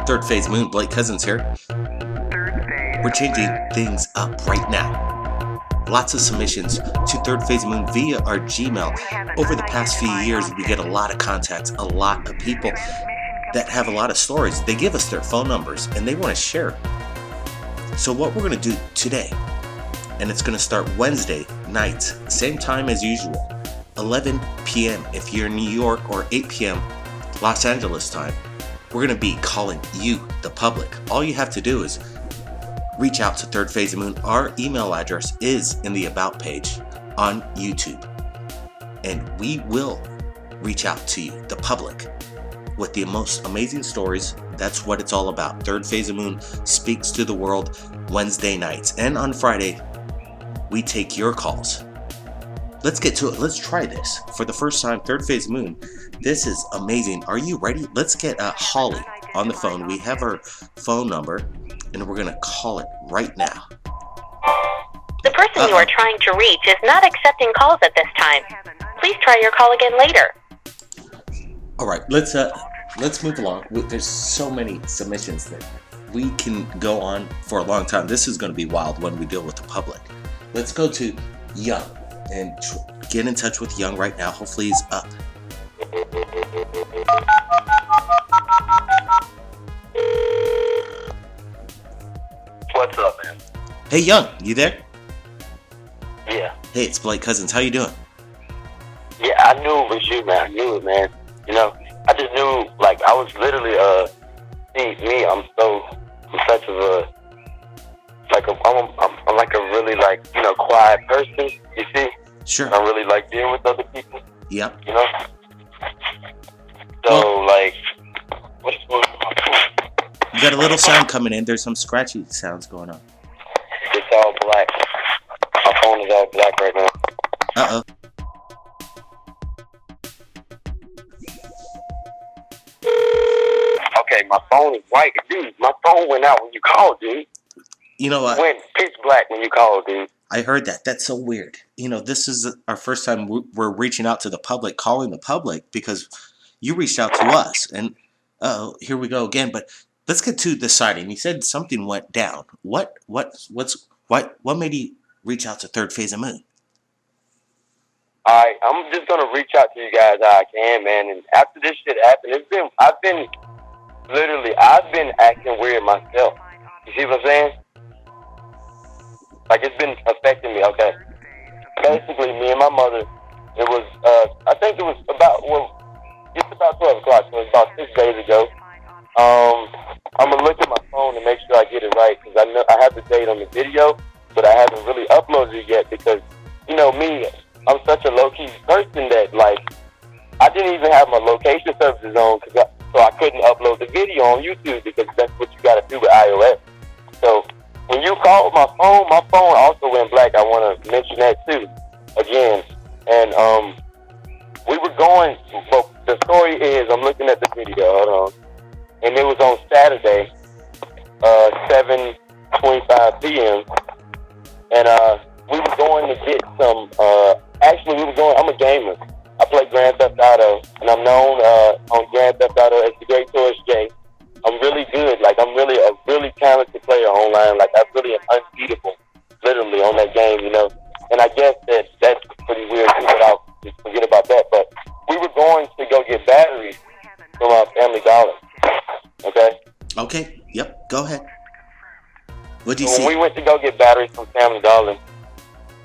Third Phase Moon, Blake Cousins here. We're changing things up right now. Lots of submissions to Third Phase Moon via our Gmail. Over the past few years, we get a lot of contacts, a lot of people that have a lot of stories. They give us their phone numbers and they want to share. So what we're going to do today, and it's going to start Wednesday nights, same time as usual, 11 p.m. if you're in New York, or 8 p.m. Los Angeles time. We're going to be calling you, the public. All you have to do is reach out to Third Phase Moon. Our email address is in the About page on YouTube. And we will reach out to you, the public, with the most amazing stories. That's what it's all about. Third Phase Moon speaks to the world Wednesday nights. And on Friday, we take your calls. Let's get to it. Let's try this. For the first time, Third Phase Moon. This is amazing. Are you ready? Let's get Holly on the phone. We have her phone number, and we're going to call it right now. The person you are trying to reach is not accepting calls at this time. Please try your call again later. All right, let's move along. There's so many submissions that we can go on for a long time. This is going to be wild when we deal with the public. Let's go to Young and get in touch with Young right now. Hopefully he's up. What's up, man? Hey, Young, you there? Yeah. Hey, it's Blake Cousins. How you doing? Yeah, I knew it was you, man. I knew it, man. You know, I just knew, like, I was literally, I'm such of a, like, I'm like a really, like, you know, quiet person, you see? Sure. I really like dealing with other people. Yep. You know? So, like, what's going on? You got a little sound coming in. There's some scratchy sounds going on. It's all black. My phone is all black right now. Uh-oh. Okay, my phone is white. Dude, my phone went out when you called, dude. You know what? It went pitch black when you called, dude. I heard that. That's so weird. You know, this is our first time we're reaching out to the public, calling the public, because you reached out to us. And, here we go again. But let's get to the sighting. You said something went down. What made you reach out to Third Phase of Moon? Alright, I'm just gonna reach out to you guys how I can, man. And after this shit happened, I've been acting weird myself. You see what I'm saying? Like, it's been affecting me, okay? Basically, me and my mother, it was, I think it was it's about 12 o'clock, so it's about 6 days ago. I'm gonna look at my phone to make sure I get it right, because I know I have the date on the video, but I haven't really uploaded it yet, because, you know, me, I'm such a low-key person that, like, I didn't even have my location services on, so I couldn't upload the video on YouTube, because that's what you gotta do with iOS. So, when you called my phone also went black. I want to mention that too, again. And we were going. Well, the story is, I'm looking at the video. Hold on, and it was on Saturday, 7:25 p.m. And we were going to get some. Actually, we were going. I'm a gamer. I play Grand Theft Auto, and I'm known on Grand Theft Auto as the Great Tourist J. I'm really good. Like, I'm really a really talented player online. Like, I really am unbeatable, literally, on that game, you know. And I guess that's pretty weird too, but I'll just forget about that. But we were going to go get batteries from our Family Dollar. Okay? Okay. Yep. Go ahead. What do you When see? we went to go get batteries from Family Dollar,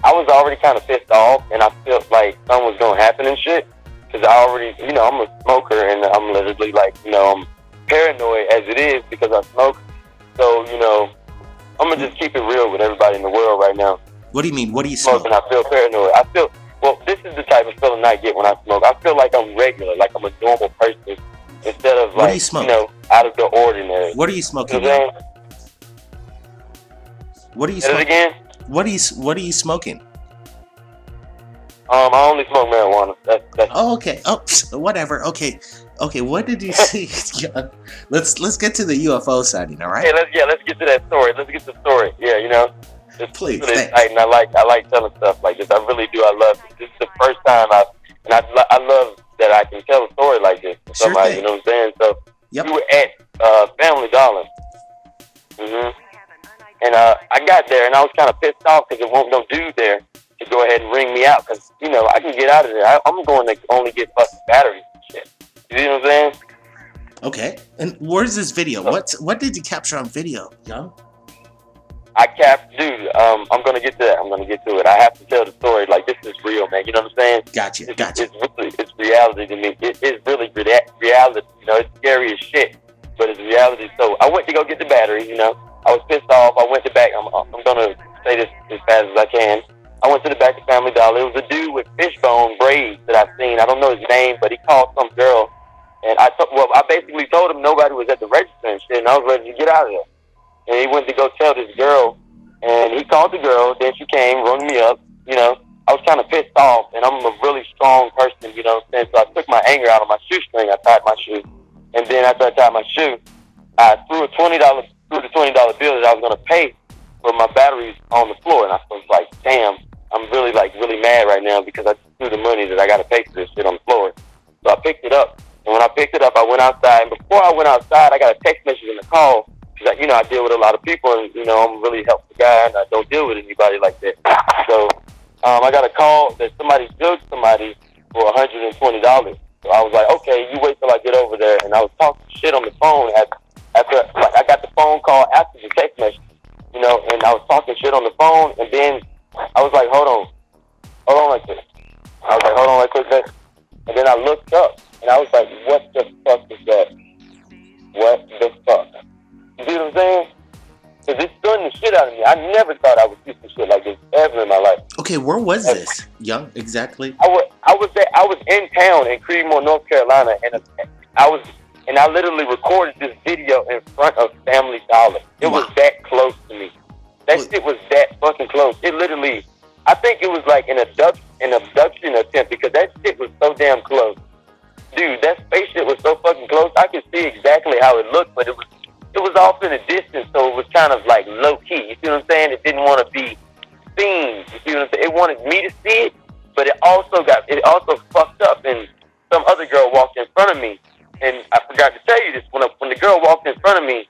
I was already kind of pissed off, and I felt like something was going to happen and shit. Because I already, you know, I'm a smoker, and I'm literally like, you know, I'm paranoid as it is because I smoke. So, you know, I'm going to just keep it real with everybody in the world right now. What do you mean? What do you smoke? And I feel paranoid. Well, this is the type of feeling I get when I smoke. I feel like I'm regular, like I'm a normal person, instead of, What do like, you smoke? you know, out of the ordinary. What are you smoking? You know what are you Say smoking? it again? What are you smoking? I only smoke marijuana. That's Oh, okay. Oh, whatever. Okay. What did you see? Let's get to the UFO sighting. All right. Hey, let's get to that story. Let's get to the story. Yeah, you know. Please. Really Thanks. exciting. I like telling stuff like this. I really do. I love it. This is the first time I love that I can tell a story like this. Sure somebody, thing. you know what I'm saying? So Yep. we were at Family Dollar. And I got there, and I was kind of pissed off because there wasn't no dude there to go ahead and ring me out because, you know, I can get out of there. I'm going to only get fucking batteries and shit. You see what I'm saying? Okay. And where's this video? What did you capture on video, Young? Dude, I'm going to get to that. I'm going to get to it. I have to tell the story. Like, this is real, man. You know what I'm saying? Gotcha. It's reality to me. It's really reality. You know, it's scary as shit, but it's reality. So I went to go get the batteries, you know. I was pissed off. I went to back. I'm going to say this as fast as I can. I went to the back of Family Dollar. It was a dude with fishbone braids that I seen. I don't know his name, but he called some girl. And I basically told him nobody was at the register and shit, and I was ready to get out of there. And he went to go tell this girl, and he called the girl. Then she came, rung me up. You know, I was kind of pissed off, and I'm a really strong person, you know what I'm saying? So I took my anger out on my shoestring. I tied my shoe. And then after I tied my shoe, I threw the $20 bill that I was going to pay for my batteries on the floor. And I was like, damn, I'm really mad right now because I threw the money that I got to pay for this shit on the floor. So I picked it up. And when I picked it up, I went outside. And before I went outside, I got a text message in the call. Because, you know, I deal with a lot of people. And, you know, I'm a really helpful guy. And I don't deal with anybody like that. So I got a call that somebody sued somebody for $120. So I was like, okay, you wait till I get over there. And I was talking shit on the phone after I got the phone call after the text message, you know, and I was talking shit on the phone, and then I was like, hold on like this. I was like, hold on like this. And then I looked up, and I was like, what the fuck is that? What the fuck? You see what I'm saying? Because it's stunning the shit out of me. I never thought I would see some shit like this ever in my life. Okay, where was this, Young, exactly? I was in town in Creedmoor, North Carolina, and I literally recorded this video in front of Family Dollar. It was that close to me. That shit was that fucking close. It literally, I think it was like an abduction attempt because that shit was so damn close. Dude, that spaceship was so fucking close. I could see exactly how it looked, but it was off in a distance, so it was kind of like low key. You see what I'm saying? It didn't want to be seen. You see what I'm saying? It wanted me to see it, but it also fucked up, and some other girl walked in front of me. And I forgot to tell you this, when the girl walked in front of me,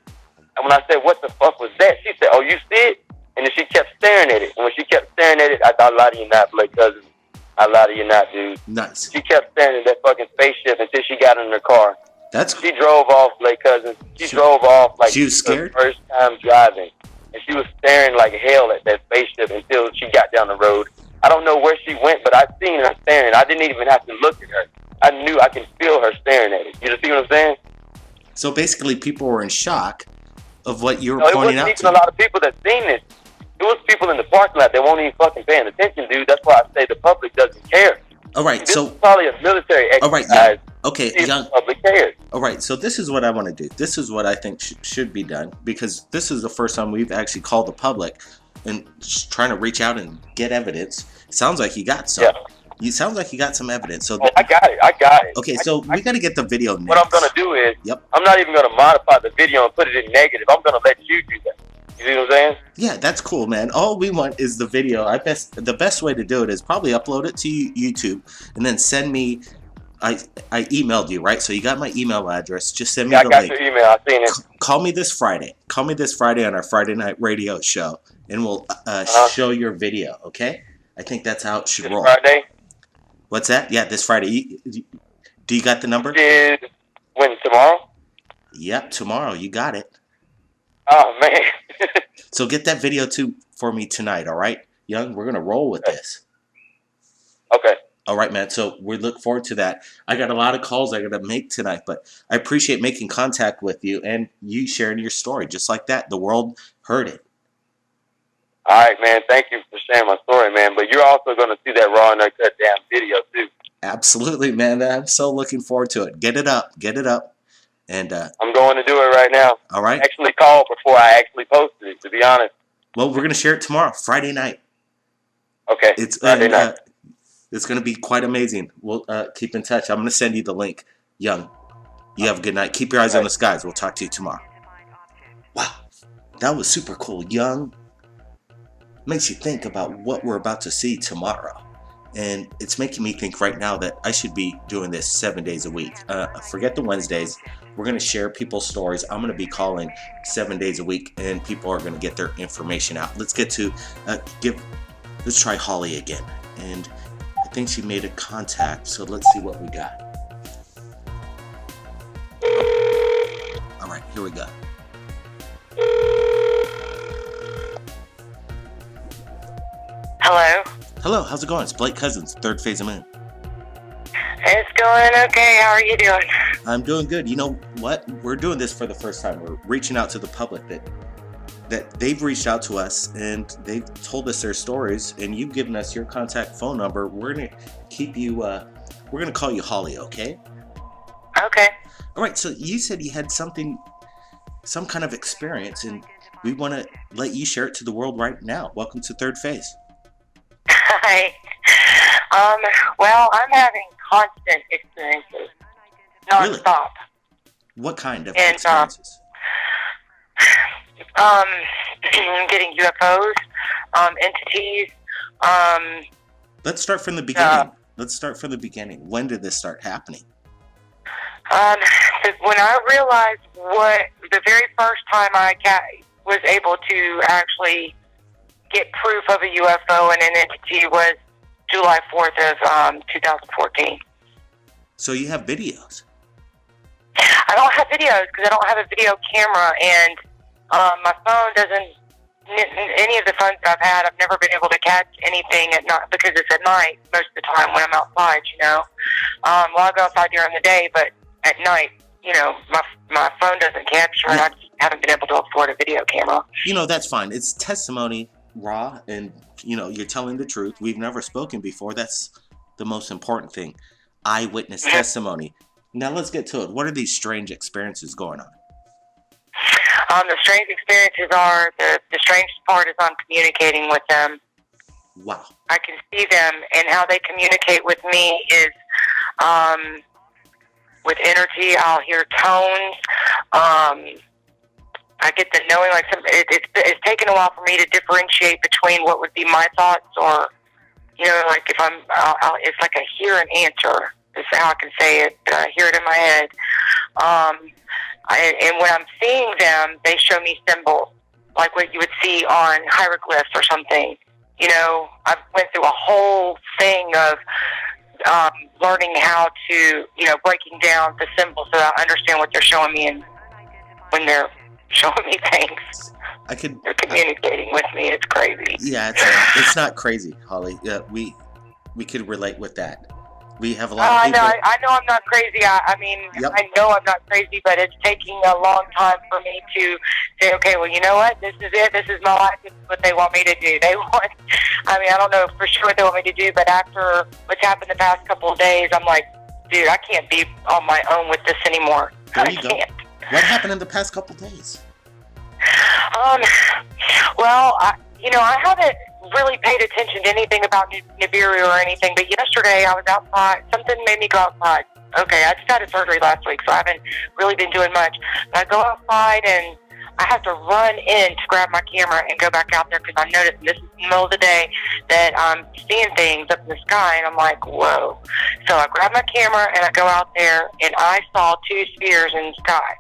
and when I said, what the fuck was that? She said, oh, you see it? And then she kept staring at it. And when she kept staring at it, I thought, I lie to you not, Blake Cousins. I lie to you not, dude. Nice. She kept staring at that fucking spaceship until she got in her car. She drove off, Blake Cousins. She drove off like she was scared? her first time driving. And she was staring like hell at that spaceship until she got down the road. I don't know where she went, but I seen her staring. I didn't even have to look at her. I knew I could feel her staring at it. You see what I'm saying? So basically, people were in shock of what you were pointing out to. It wasn't even a lot of people that seen this. It was people in the parking lot that won't even fucking paying attention, dude. That's why I say the public doesn't care. All right, this is probably a military exercise. All right, yeah. Okay, Young. The public cares. All right, so this is what I want to do. This is what I think should be done, because this is the first time we've actually called the public and just trying to reach out and get evidence. Sounds like you got some. Yeah. Sounds like you got some evidence. So I got it. Okay, so we got to get the video next. What I'm going to do is, I'm not even going to modify the video and put it in negative. I'm going to let you do that. You see what I'm saying? Yeah, that's cool, man. All we want is the video. The best way to do it is probably upload it to YouTube and then send me. I emailed you, right? So you got my email address. Just send me the link. I got your email. I've seen it. Call me this Friday. Call me this Friday on our Friday night radio show, and we'll show your video. Okay? I think that's how it should roll. Friday. What's that? Yeah, this Friday. Do you got the number? When, tomorrow? Yep, tomorrow. You got it. Oh, man. So get that video for me tonight, all right? Young, we're going to roll with this. Okay. All right, man. So we look forward to that. I got a lot of calls I got to make tonight, but I appreciate making contact with you and you sharing your story. Just like that, the world heard it. All right, man. Thank you for sharing my story, man. But you're also going to see that raw and uncut damn video, too. Absolutely, man. I'm so looking forward to it. Get it up. Get it up. And I'm going to do it right now. All right. I actually called before I actually posted it, to be honest. Well, we're going to share it tomorrow, Friday night. Okay. It's Friday night. It's going to be quite amazing. We'll keep in touch. I'm going to send you the link. Young, you have a good night. Keep your eyes on the skies. We'll talk to you tomorrow. Wow. That was super cool. Young. Makes you think about what we're about to see tomorrow. And it's making me think right now that I should be doing this 7 days a week. Forget the Wednesdays. We're going to share people's stories. I'm going to be calling 7 days a week, and people are going to get their information out. Let's get to let's try Holly again. And I think she made a contact, so let's see what we got. All right, here we go. Hello? Hello, how's it going? It's Blake Cousins, Third Phase of Moon. It's going okay. How are you doing? I'm doing good. You know what? We're doing this for the first time. We're reaching out to the public that they've reached out to us and they've told us their stories, and you've given us your contact phone number. We're going to keep you, we're going to call you Holly, okay? Okay. All right, so you said you had some kind of experience, and we want to let you share it to the world right now. Welcome to Third Phase. Hi. Well, I'm having constant experiences, nonstop. Really? What kind of experiences? Getting UFOs, entities. Let's start from the beginning. When did this start happening? When I realized the very first time I was able to actually get proof of a UFO and an entity was July 4th of 2014. So you have videos? I don't have videos because I don't have a video camera, and my phone doesn't. Any of the phones that I've had, I've never been able to catch anything at night because it's at night most of the time when I'm outside. Well, I go outside during the day, but at night, my phone doesn't capture, and I just haven't been able to afford a video camera. That's fine. It's testimony, raw, and you're telling the truth. We've never spoken before. That's the most important thing. Eyewitness testimony. Now let's get to it. What are these strange experiences going on? The strange experiences are, the strangest part is I'm communicating with them. Wow. I can see them, and how they communicate with me is with energy. I'll hear tones. I get the knowing, it's taken a while for me to differentiate between what would be my thoughts or, if it's like I hear an answer. Is how I can say it. I hear it in my head. And when I'm seeing them, they show me symbols, like what you would see on hieroglyphs or something. I went through a whole thing of learning how to, breaking down the symbols so that I understand what they're showing me, and when they're showing me things. They're communicating with me. It's crazy. Yeah, it's not crazy, Holly. Yeah, we could relate with that. We have a lot of people. I know I'm not crazy. Yep. I know I'm not crazy, but it's taking a long time for me to say, okay, well, you know what? This is it. This is my life. This is what they want me to do. I don't know for sure what they want me to do, but after what's happened the past couple of days, I'm like, dude, I can't be on my own with this anymore. There you I go. can't. What happened in the past couple of days? Well, I haven't really paid attention to anything about Nibiru or anything, but yesterday I was outside. Something made me go outside. Okay, I just had a surgery last week, so I haven't really been doing much. But I go outside, and I have to run in to grab my camera and go back out there because I noticed this is the middle of the day that I'm seeing things up in the sky, and I'm like, whoa. So I grab my camera, and I go out there, and I saw two spheres in the sky.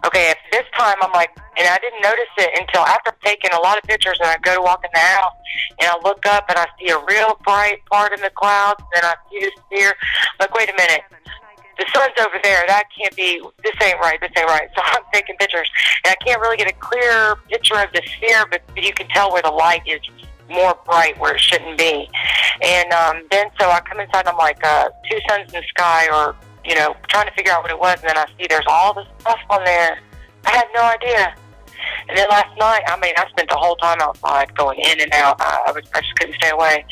Okay, at this time, I'm like, and I didn't notice it until after taking a lot of pictures, and I go to walk in the house, and I look up, and I see a real bright part in the clouds, and I see the sphere. I'm like, wait a minute. The sun's over there. That can't be, this ain't right. So I'm taking pictures, and I can't really get a clear picture of the sphere, but you can tell where the light is more bright where it shouldn't be. And then so I come inside, and I'm like, two suns in the sky, or trying to figure out what it was, and then I see there's all this stuff on there. I had no idea. And then last night, I spent the whole time outside going in and out. I just couldn't stay away.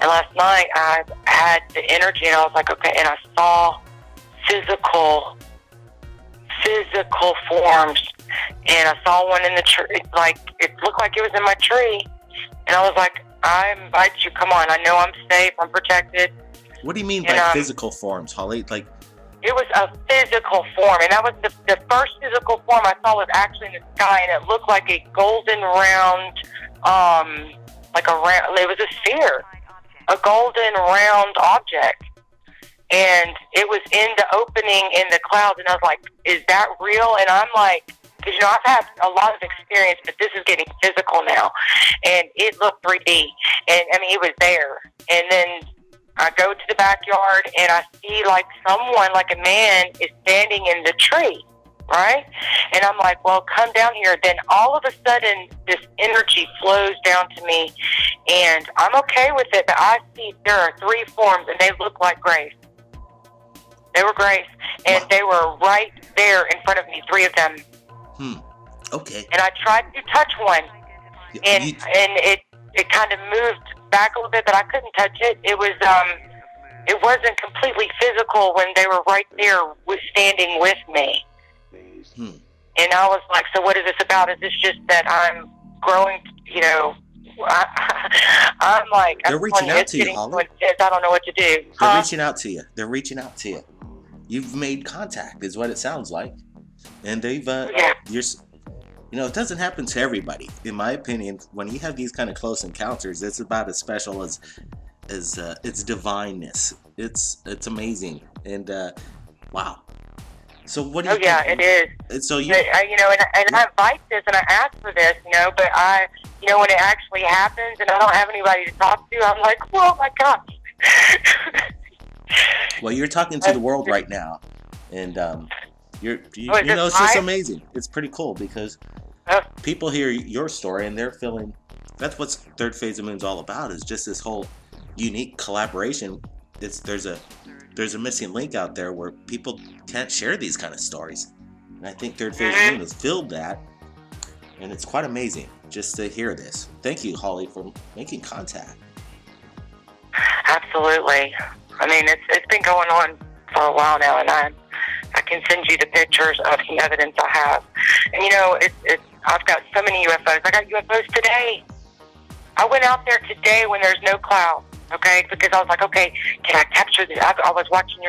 And last night, I had the energy, and I was like, okay, and I saw physical forms, and I saw one in the tree, like, it looked like it was in my tree, and I was like, I invite you, come on, I know I'm safe, I'm protected. What do you mean by physical forms, Holly? Like, it was a physical form, and that was the first physical form I saw was actually in the sky, and it looked like a golden round, it was a sphere. a golden round object. And it was in the opening in the clouds, and I was like, is that real? And I'm like, because, you know, I've had a lot of experience, but this is getting physical now. And it looked 3D. And, I mean, it was there. And then I go to the backyard, and I see, like, someone, like a man, is standing in the tree, right? And I'm like, well, come down here. Then all of a sudden, this energy flows down to me, and I'm okay with it, but I see there are 3 forms, and they look like Grace. They were Grace, and they were right there in front of me, 3 of them. Okay. And I tried to touch one, and it kind of moved back a little bit, but I couldn't touch it. It wasn't completely physical when they were right there standing with me. And I was like, so what is this about? Is this just that I'm growing, you know? I'm like, they're reaching out to you, Holly. I don't know what to do. They're reaching out to you. They're reaching out to you. You've made contact, is what it sounds like. And they've, you know, it doesn't happen to everybody. In my opinion, when you have these kind of close encounters, it's about as special as its divineness. It's amazing. And, wow. So what do you think? Yeah, it is. And so you know, and I invite this and I ask for this, you know, but you know, when it actually happens and I don't have anybody to talk to, I'm like, oh my gosh. Well, you're talking to the world right now, and you know, it's just amazing. It's pretty cool because people hear your story and they're feeling. That's what Third Phase of Moon's all about. Is just this whole unique collaboration. There's a missing link out there where people can't share these kind of stories, and I think Third Phase of Moon has filled that, and it's quite amazing just to hear this. Thank you, Holly, for making contact. Absolutely. I mean, it's been going on for a while now, and I can send you the pictures of the evidence I have. And, you know, I've got so many UFOs. I got UFOs today. I went out there today when there's no cloud, okay, because I was like, okay, can I capture this? I was watching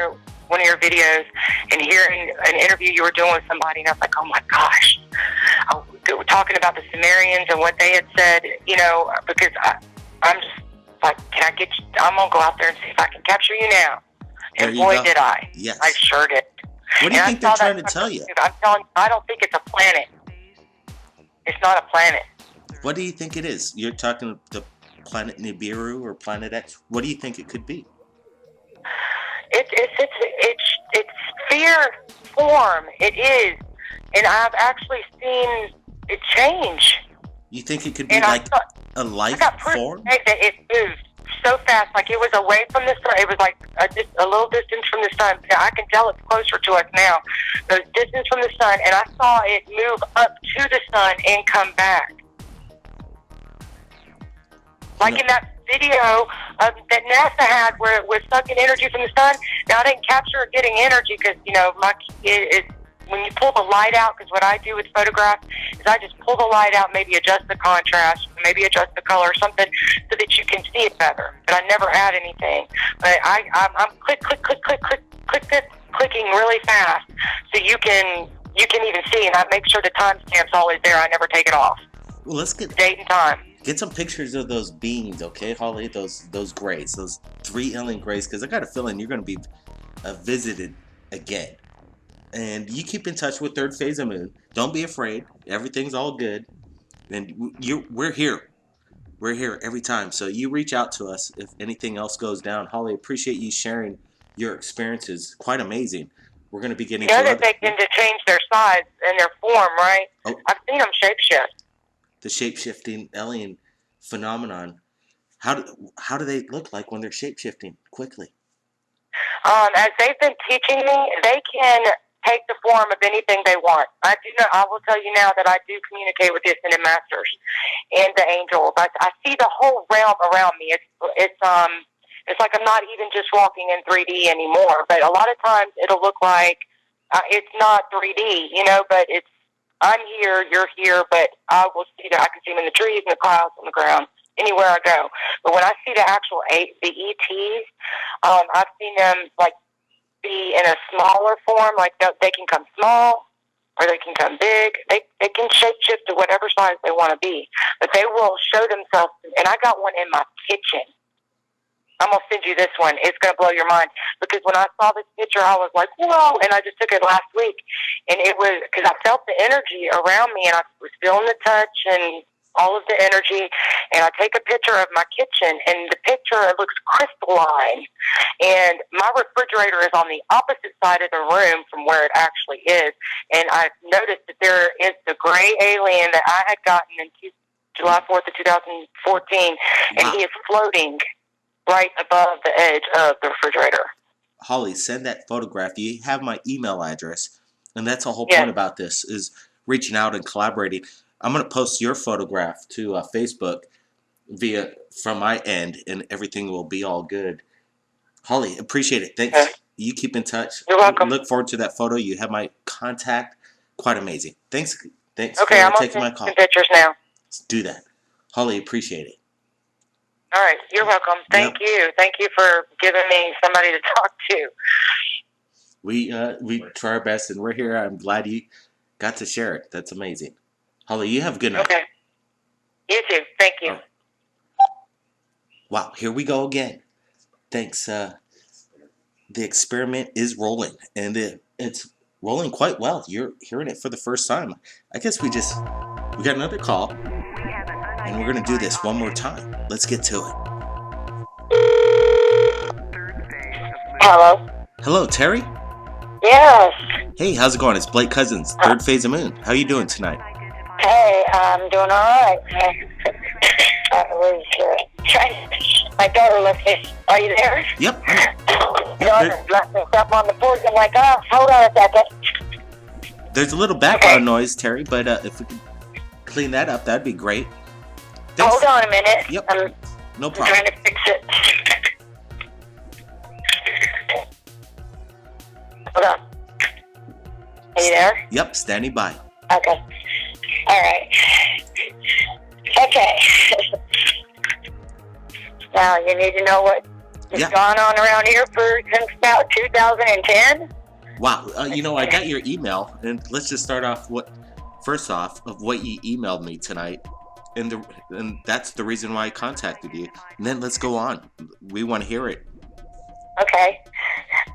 one of your videos and hearing an interview you were doing with somebody, and I was like, oh, my gosh. We were talking about the Sumerians and what they had said, you know, because I'm just like, can I get you? I'm going to go out there and see if I can capture you now. And boy, did I. Yes. I sure did. What do you think they're trying to tell you? I'm telling you, I don't think it's a planet. It's not a planet. What do you think it is? You're talking the planet Nibiru or Planet X. What do you think it could be? It's sphere form. It is. And I've actually seen it change. You think it could be like a life form? That it moved so fast, like it was away from the sun. It was like a little distance from the sun. I can tell it's closer to us now. It was distance from the sun, and I saw it move up to the sun and come back. Like in that video that NASA had where it was sucking energy from the sun. Now, I didn't capture it getting energy because, you know, when you pull the light out, because what I do with photographs is I just pull the light out, maybe adjust the contrast, maybe adjust the color or something so that you can see it better. But I never add anything. But I'm clicking really fast so you can even see, and I make sure the timestamp's always there. I never take it off. Well, let's get date and time. Get some pictures of those beings, okay, Holly? Those grays, those 3 alien grays, because I got a feeling you're going to be visited again. And you keep in touch with Third Phase of Moon. Don't be afraid. Everything's all good. And we're here. We're here every time. So you reach out to us if anything else goes down. Holly, appreciate you sharing your experiences. Quite amazing. We're going to be getting to that they tend to change their size and their form, right? Oh. I've seen them shapeshift. The shape-shifting alien phenomenon. How do they look like when they're shape-shifting quickly? As they've been teaching me, they can take the form of anything they want. I will tell you now that I do communicate with the Ascended Masters and the angels. I see the whole realm around me. It's like I'm not even just walking in 3D anymore. But a lot of times it'll look like it's not 3D, you know. But I'm here, you're here, but I will see that I can see them in the trees, in the clouds, on the ground, anywhere I go. But when I see the actual the ETs, I've seen them like be in a smaller form, like they can come small or they can come big. They can shapeshift to whatever size they want to be, but they will show themselves. And I got one in my kitchen. I'm going to send you this one. It's going to blow your mind. Because when I saw this picture, I was like, whoa. And I just took it last week. And it was because I felt the energy around me, and I was feeling the touch and all of the energy. And I take a picture of my kitchen, and the picture, it looks crystalline. And my refrigerator is on the opposite side of the room from where it actually is. And I've noticed that there is the gray alien that I had gotten in July 4th of 2014, and he is floating right above the edge of the refrigerator. Holly, send that photograph. You have my email address, and that's the whole point about this, is reaching out and collaborating. I'm going to post your photograph to Facebook from my end, and everything will be all good. Holly, appreciate it. Thanks. Okay. You keep in touch. You're welcome. Look forward to that photo. You have my contact. Quite amazing. Thanks Okay, for I'm taking my call. some pictures now. Let's do that. Holly, appreciate it. All right, you're welcome. Thank you. Thank you for giving me somebody to talk to. We try our best, and we're here. I'm glad you got to share it. That's amazing. Holly, you have a good night. Okay. You too. Thank you. Right. Wow, here we go again. Thanks. The experiment is rolling, and it's rolling quite well. You're hearing it for the first time. I guess we got another call, and we're going to do this one more time. Let's get to it. Hello? Hello, Terry? Yes. Hey, how's it going? It's Blake Cousins, Third Phase of Moon. How you doing tonight? Hey, I'm doing all right. I was trying to... My daughter left me. Are you there? Yep. Daughter left me something on the porch. I'm like, oh, hold on a second. There's a little background noise, Terry, but if we could clean that up, that'd be great. Thanks. Hold on a minute. Yep. No I'm problem. trying to fix it. Hold on. Are you there? Yep, standing by. Okay. All right. Okay. Now, you need to know what has gone on around here since about 2010? Wow. I got your email, and let's just start off first off of what you emailed me tonight, and that's the reason why I contacted you. And then let's go on. We want to hear it. Okay.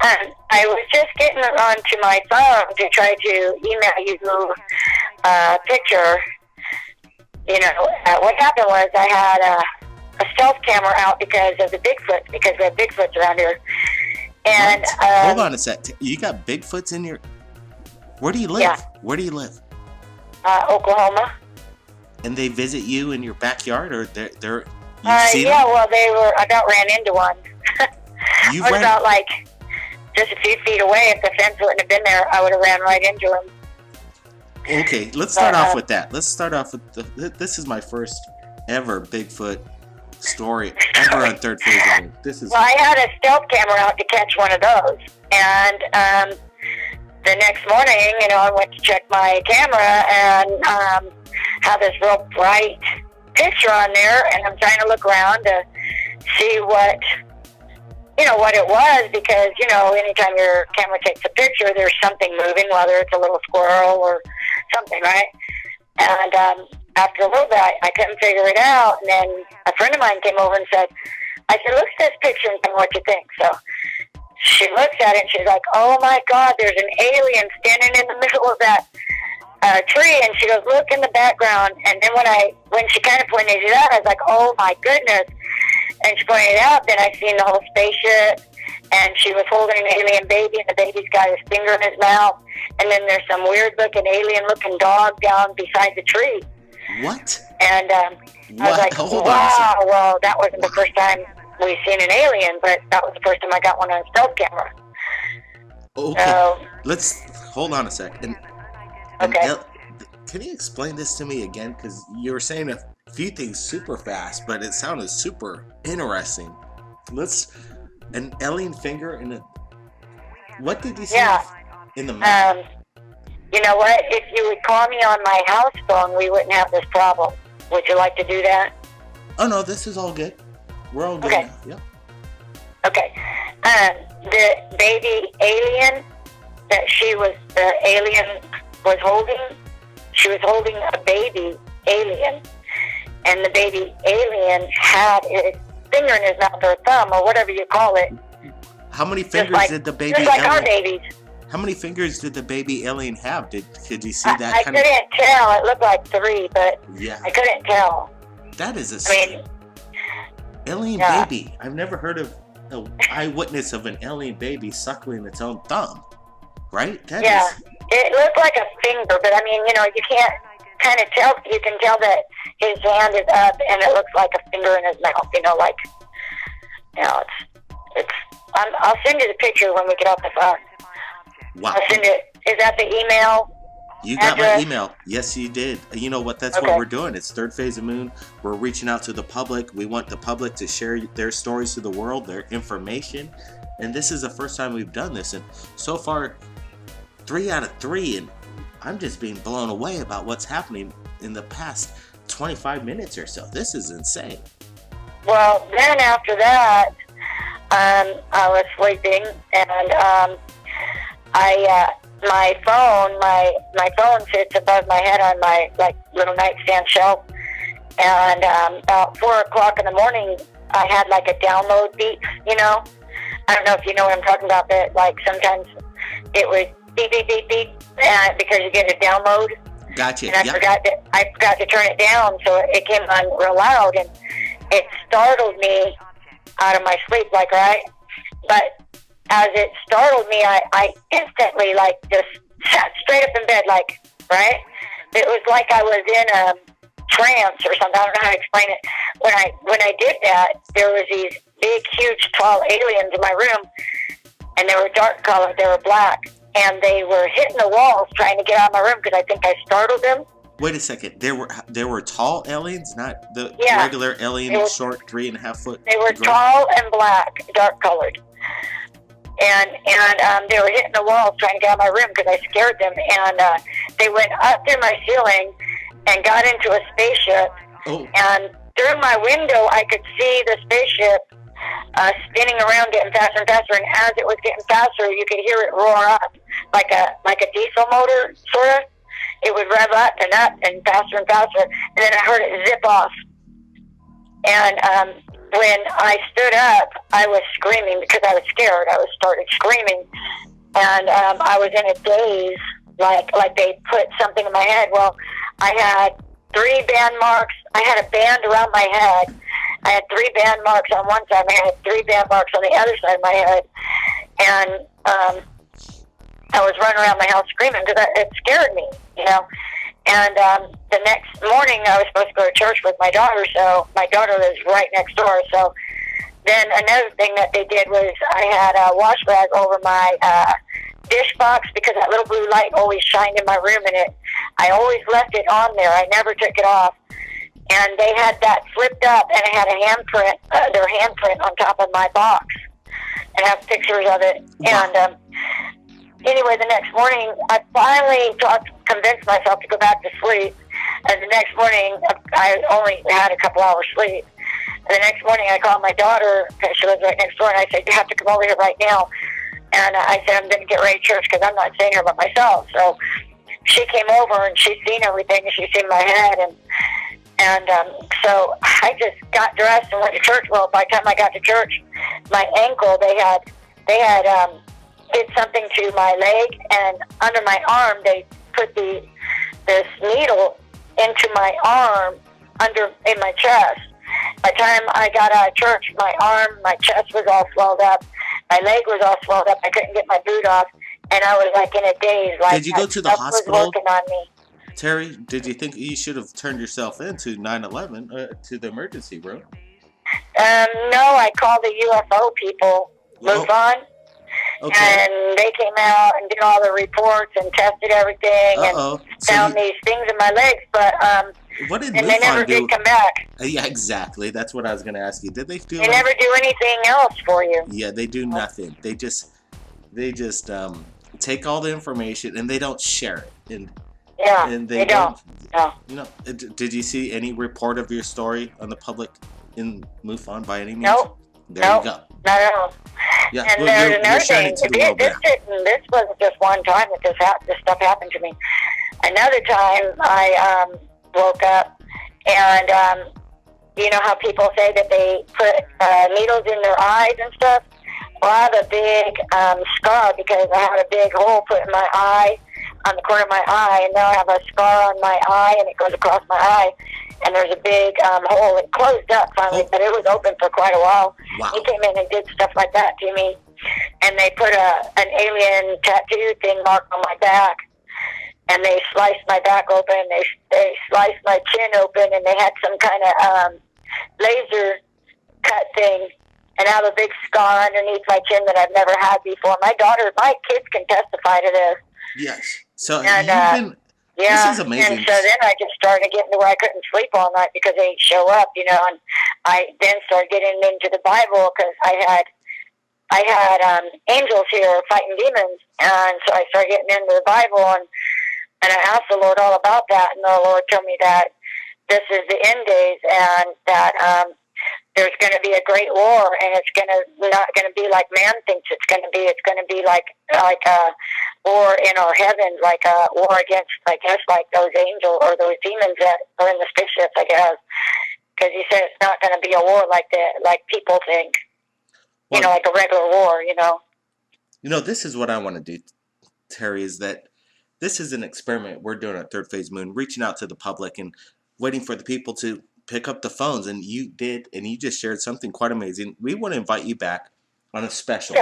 I was just getting onto my phone to try to email you a picture. What happened was I had a stealth camera out because of the Bigfoot, because we have Bigfoots around here. And hold on a sec. You got Bigfoots in your... Where do you live? Yeah. Where do you live? Oklahoma. And they visit you in your backyard, or they're yeah, well, I about ran into one. I was about just a few feet away. If the fence wouldn't have been there, I would have ran right into him. Okay, let's start off with that. Let's start off with this is my first ever Bigfoot story ever on Third Phase of Moon. Well, I had a stealth camera out to catch one of those, and the next morning, I went to check my camera and had this real bright picture on there, and I'm trying to look around to see what it was, because, anytime your camera takes a picture, there's something moving, whether it's a little squirrel or something, right? And after a little bit, I couldn't figure it out, and then a friend of mine came over and said, look at this picture and tell me what you think. So she looks at it, and she's like, oh my God, there's an alien standing in the middle of that tree, and she goes, look in the background. And then when she kind of pointed it out, I was like, oh my goodness. And she pointed it out, then I seen the whole spaceship, and she was holding an alien baby, and the baby's got his finger in his mouth, and then there's some weird-looking, alien-looking dog down beside the tree. What? And I was like, wow, well, that wasn't the first time we've seen an alien, but that was the first time I got one on stealth camera. Okay, so, let's hold on a sec. Okay. Can you explain this to me again? Because you were saying a few things super fast, but it sounded super interesting. An alien finger in a... What did you say in the mouth? You know what? If you would call me on my house phone, we wouldn't have this problem. Would you like to do that? Oh, no, this is all good. We're all good now. Yep. Okay. The baby alien that the alien was holding, she was holding a baby alien, and the baby alien had finger in his mouth or thumb or whatever you call it. How many fingers did the baby just like alien? our babies. How many fingers did the baby alien have? Could you see that? I couldn't tell. It looked like 3, but yeah, I couldn't tell. That is alien yeah. baby. I've never heard of an eyewitness of an alien baby suckling its own thumb. Right? That is... It looked like a finger, but I mean, you know, you can't kind of tell. You can tell that his hand is up, and it looks like a finger in his mouth. You know, like, you know, it's. I'll send you the picture when we get off the phone. Wow. I'll send it. Is that the email? You got my email. Yes, you did. You know what? That's what we're doing. It's Third Phase of Moon. We're reaching out to the public. We want the public to share their stories to the world, their information. And this is the first time we've done this. And so far, 3 out of 3. And I'm just being blown away about what's happening in the past 25 minutes or so. This is insane. Well, then after that, I was sleeping, and my phone sits above my head on my little nightstand shelf, and about 4 o'clock in the morning, I had like a download beep. You know, I don't know if you know what I'm talking about, but like sometimes it would beep beep beep beep because you get a download. Gotcha. And I forgot to turn it down, so it came on real loud, and it startled me out of my sleep, right? But as it startled me, I instantly just sat straight up in bed, right? It was like I was in a trance or something. I don't know how to explain it. When I did that, there was these big, huge, tall aliens in my room, and they were dark colored. They were black, and they were hitting the walls trying to get out of my room because I think I startled them. Wait a second. There were tall aliens, not the regular alien, short 3.5 foot. They were tall and black, dark colored, and they were hitting the walls trying to get out of my room because I scared them. And they went up through my ceiling and got into a spaceship. Oh. And through my window, I could see the spaceship spinning around, getting faster and faster. And as it was getting faster, you could hear it roar up like a diesel motor, sort of. It would rev up and faster and faster, and then I heard it zip off. And when I stood up, I was screaming because I was scared. I started screaming, and I was in a daze, like they put something in my head. Well, I had 3 band marks. I had a band around my head. I had 3 band marks on one side. I had 3 band marks on the other side of my head, and I was running around my house screaming because it scared me, you know. And the next morning, I was supposed to go to church with my daughter, so my daughter lives right next door. So then another thing that they did was I had a wash rag over my dish box because that little blue light always shined in my room, and I always left it on there. I never took it off. And they had that flipped up, and it had a handprint, their handprint on top of my box, and I have pictures of it. Wow. And anyway, the next morning, I finally convinced myself to go back to sleep. And the next morning, I only had a couple hours sleep. And the next morning, I called my daughter, because she lives right next door, and I said, you have to come over here right now. And I said, I'm going to get ready to church because I'm not staying here by myself. So she came over, and she's seen everything, and she's seen my head. And so I just got dressed and went to church. Well, by the time I got to church, my ankle, they had did something to my leg, and under my arm they put this needle into my arm in my chest. By the time I got out of church, my chest was all swelled up, my leg was all swelled up. I couldn't get my boot off, and I was in a daze. Did you go to the hospital? Was working on me. Terry, did you think you should have turned yourself into 911 to the emergency room? No, I called the UFO people, MUFON. Okay. And they came out and did all the reports and tested everything and found these things in my legs, but what did and they never did come back. Yeah, exactly. That's what I was going to ask you. Did they do? They never do anything else for you. Yeah, they do nothing. They just take all the information and they don't share it. And they don't. No. You know, did you see any report of your story on the public in MUFON by any means? Nope. There you go. Not at all. Yeah, and there's another thing. This wasn't just one time that this stuff happened to me. Another time, I woke up and you know how people say that they put needles in their eyes and stuff? Well, I have a big scar because I had a big hole put in my eye, on the corner of my eye, and now I have a scar on my eye, and it goes across my eye, and there's a big hole. It closed up finally, but it was open for quite a while. Wow. He came in and did stuff like that to me, and they put an alien tattoo thing mark on my back, and they sliced my back open, they sliced my chin open, and they had some kind of laser cut thing, and I have a big scar underneath my chin that I've never had before. My kids can testify to this. Yes. So And, you've been. Yeah, This is amazing. and so then I just started getting to where I couldn't sleep all night because they'd show up, you know, and I then started getting into the Bible because I had angels here fighting demons, and so I started getting into the Bible, and I asked the Lord all about that, and the Lord told me that this is the end days, and that there's going to be a great war, and it's not going to be like man thinks it's going to be. It's going to be like a war in our heavens, like a war against, I guess, like those angels or those demons that are in the spaceships, I guess. Because he said it's not going to be a war like people think. Well, you know, like a regular war, you know. You know, this is what I want to do, Terry, is that this is an experiment we're doing at Third Phase Moon, reaching out to the public and waiting for the people to pick up the phones, and you did, and you just shared something quite amazing. We want to invite you back on a special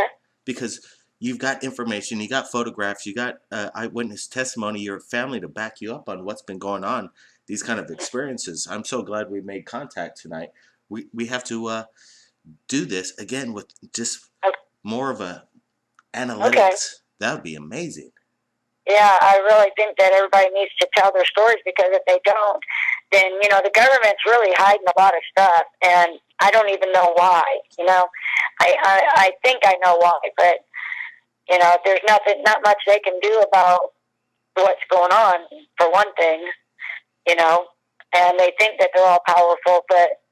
because you've got information, you got photographs, you got eyewitness testimony, your family to back you up on what's been going on, these kind of experiences. I'm so glad we made contact tonight. We have to do this again with just more of a analytics. Okay. That would be amazing. Yeah, I really think that everybody needs to tell their stories, because if they don't, then, you know, the government's really hiding a lot of stuff, and I don't even know why, you know. I think I know why, but, you know, there's not much they can do about what's going on, for one thing, you know, and they think that they're all powerful, but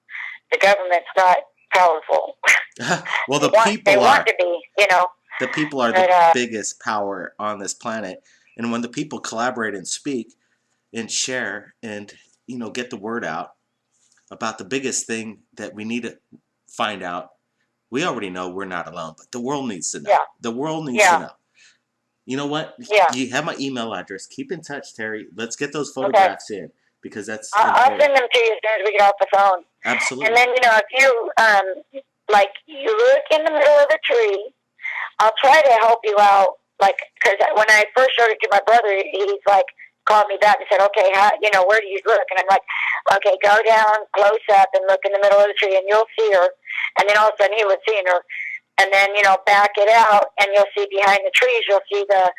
the government's not powerful. Well, the people they are. want to be, you know. The people are the biggest power on this planet. And when the people collaborate and speak and share and, you know, get the word out about the biggest thing that we need to find out, we already know we're not alone, but the world needs to know. Yeah. The world needs to know. You know what? Yeah. You have my email address. Keep in touch, Terry. Let's get those photographs in, because that's I'll send them to you as soon as we get off the phone. Absolutely. And then, you know, if you, you look in the middle of the tree, I'll try to help you out. Like, because when I first showed it to my brother, he's like, called me back and said, okay, where do you look? And I'm like, okay, go down close up and look in the middle of the tree, and you'll see her. And then all of a sudden he was seeing her. And then, you know, back it out, and you'll see behind the trees, you'll see the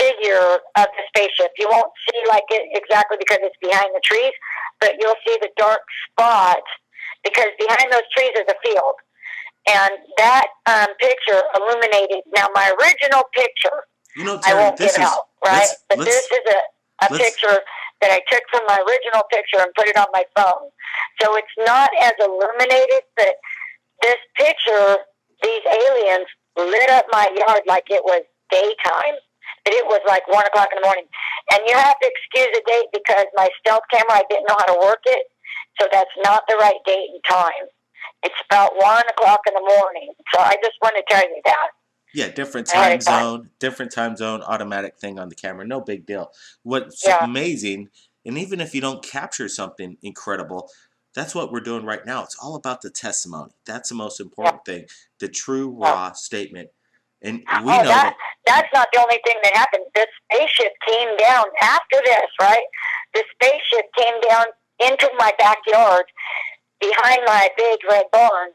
figure of the spaceship. You won't see like it exactly because it's behind the trees, but you'll see the dark spot, because behind those trees is a field. And that picture illuminated. Now, my original picture, you know, Terry, I won't give out, right? But this is a picture that I took from my original picture and put it on my phone. So it's not as illuminated, but this picture, these aliens lit up my yard like it was daytime. But it was like 1 o'clock in the morning. And you have to excuse the date because my stealth camera, I didn't know how to work it. So that's not the right date and time. It's about 1 o'clock in the morning. So I just want to tell you that. Yeah, different time zone, automatic thing on the camera. No big deal. What's amazing, and even if you don't capture something incredible, that's what we're doing right now. It's all about the testimony. That's the most important thing. The true, raw statement. And we know that's not the only thing that happened. This spaceship came down after this, right? The spaceship came down into my backyard behind my big red barn,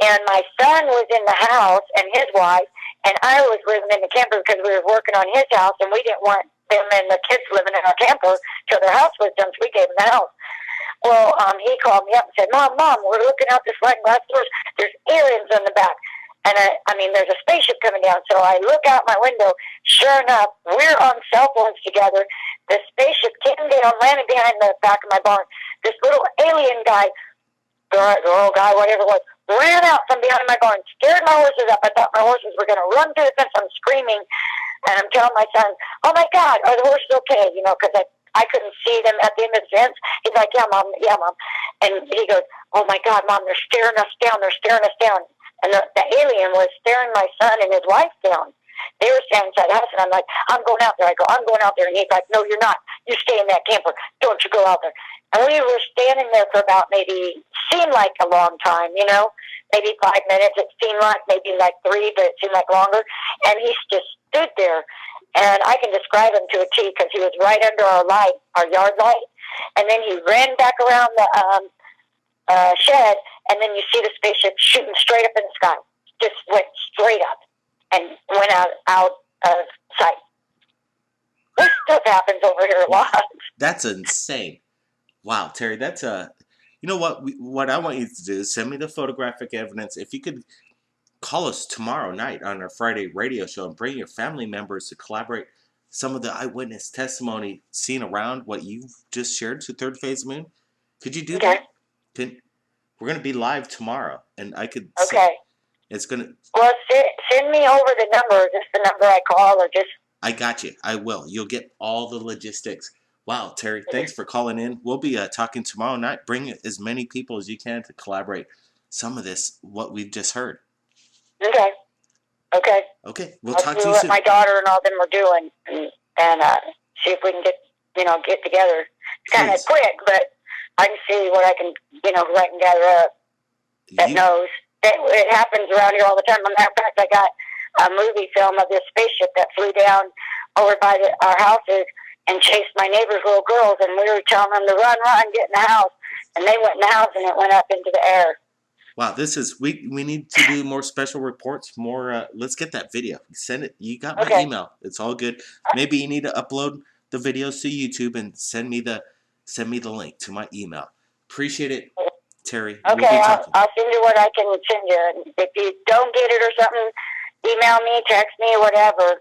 and my son was in the house and his wife, and I was living in the camper because we were working on his house, and we didn't want them and the kids living in our camper till their house was done, so we gave them the house. Well, he called me up and said, Mom, we're looking out the sliding glass doors. There's aliens in the back. And I mean, there's a spaceship coming down. So I look out my window. Sure enough, we're on cell phones together. The spaceship came down, landed behind the back of my barn. This little alien guy, girl guy, whatever it was, ran out from behind my barn, scared my horses up. I thought my horses were going to run through the fence. I'm screaming, and I'm telling my son, oh, my God, are the horses okay? You know, because I couldn't see them at the end of the fence. He's like, yeah, Mom. And he goes, oh, my God, Mom, they're staring us down. And the alien was staring my son and his wife down. They were standing inside the house, and I'm like, I'm going out there. I go, I'm going out there. And he's like, no, you're not. You stay in that camper. Don't you go out there. And we were standing there for about seemed like a long time, maybe 5 minutes. It seemed like maybe like 3, but it seemed like longer. And he just stood there. And I can describe him to a T because he was right under our light, our yard light. And then he ran back around the shed, and then you see the spaceship shooting straight up in the sky. Just went straight up and went out of sight. This stuff happens over here a lot. That's insane. Wow, Terry, that's you know what? What I want you to do is send me the photographic evidence. If you could call us tomorrow night on our Friday radio show and bring your family members to collaborate some of the eyewitness testimony seen around what you've just shared to Third Phase Moon. Could you do that? We're going to be live tomorrow, and I could. Okay. It's going to. Well, send me over the number. Just the number I call, or just. I got you. I will. You'll get all the logistics. Wow, Terry, thanks for calling in. We'll be talking tomorrow night. Bring as many people as you can to collaborate some of this, what we've just heard. Okay. Okay. We'll talk to you what soon. My daughter and all them are doing, and see if we can get together. It's kind of quick, but I can see what I can, who I can gather up that knows. It happens around here all the time. As a matter of fact, I got a movie film of this spaceship that flew down over by our houses and chased my neighbor's little girls, and we were telling them to run, get in the house. And they went in the house, and it went up into the air. Wow, this is, we need to do more special reports, more, let's get that video. Send it, you got my email. It's all good. Maybe you need to upload the videos to YouTube and send me the link to my email. Appreciate it, Terry. Okay, I'll send you what I can send you. If you don't get it or something, email me, text me, whatever,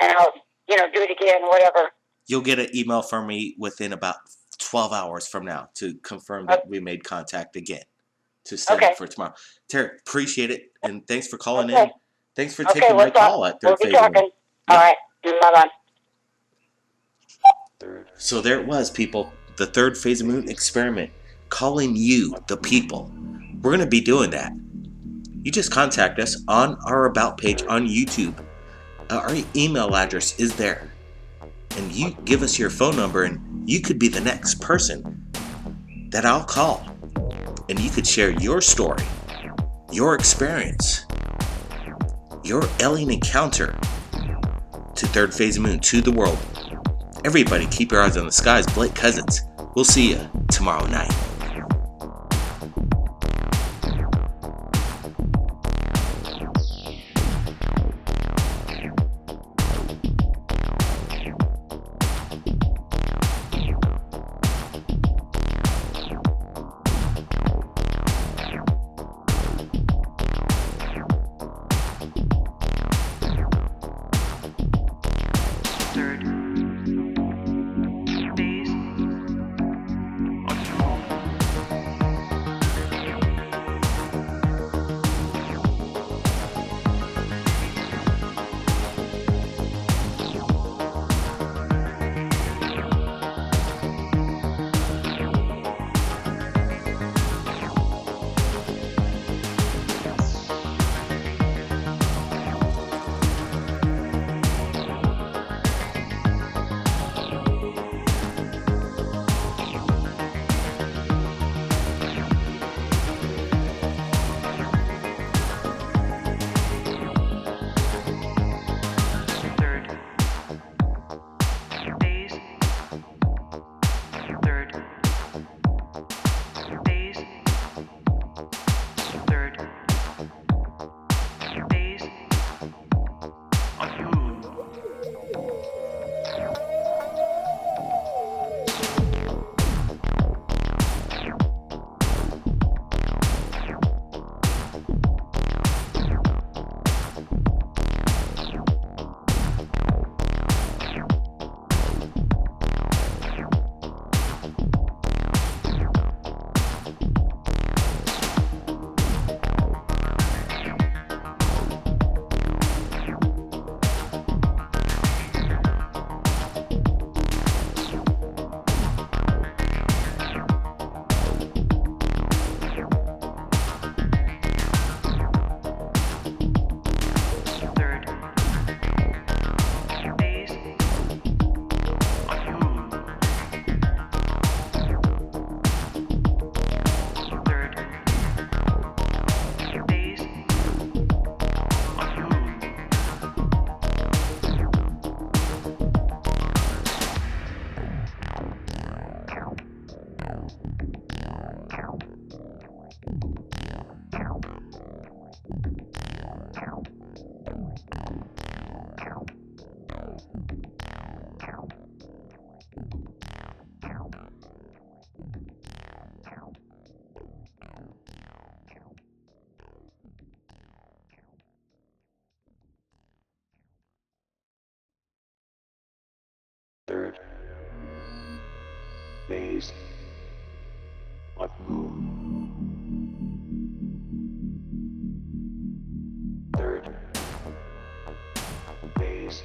and I'll, do it again, whatever. You'll get an email from me within about 12 hours from now to confirm that we made contact again to send it for tomorrow. Terry, appreciate it, and thanks for calling in. Thanks for taking my call at Third Phase. We'll be talking. All right, bye-bye. So there it was, people. The Third Phase of Moon experiment. Calling you, the people. We're going to be doing that. You just contact us on our About page on YouTube. Our email address is there. And you give us your phone number, and you could be the next person that I'll call. And you could share your story, your experience, your alien encounter to Third Phase Moon, to the world. Everybody, keep your eyes on the skies. Blake Cousins. We'll see you tomorrow night. Third phase. Third phase of moon. Third phase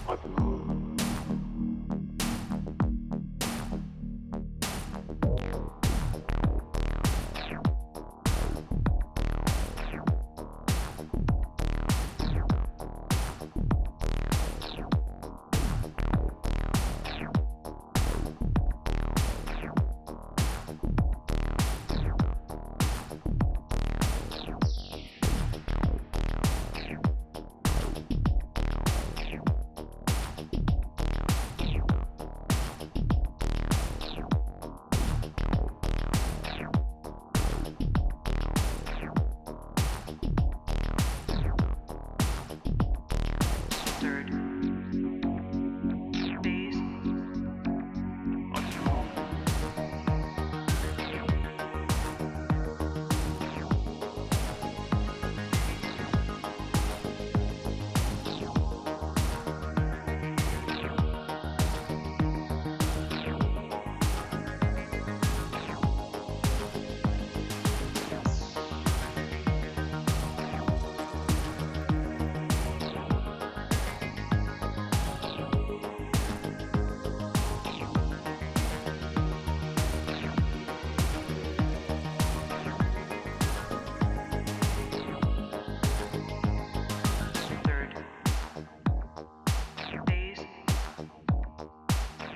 of moon. Third